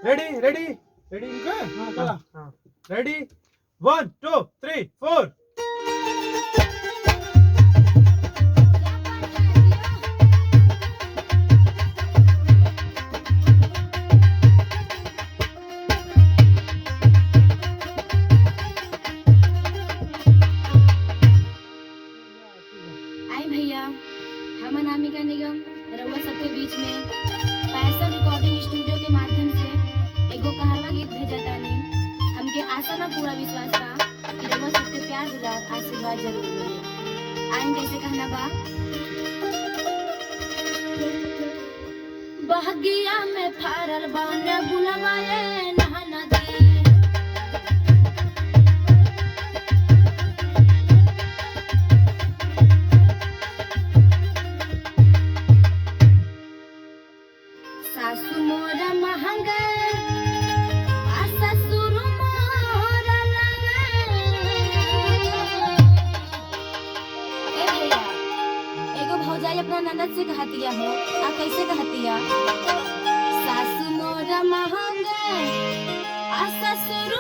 Ready ready ready हाँ चला ready 1 2 3 4 आई भैया हम अनामिका निगम रउआ सबके बीच में पैसा रिकॉर्डिंग स्टूडियो के माध्यम से एगो कहरवा गीत भेजतानी। हमके आशा ना पूरा विश्वास बा कि रउआ सबके प्यार दुलार आशीर्वाद जरूर मिले। आइन कैसे कहना बा बहगिया में फारल बा न बुलवाए नहाना दे सासु मोरा महंगा आ ससुर मोरा लंगा। ए भैया एगो भौजाई अपना ननद से कहतिया हो आ कैसे कहतिया सासु मोरा महंगा आ ससुर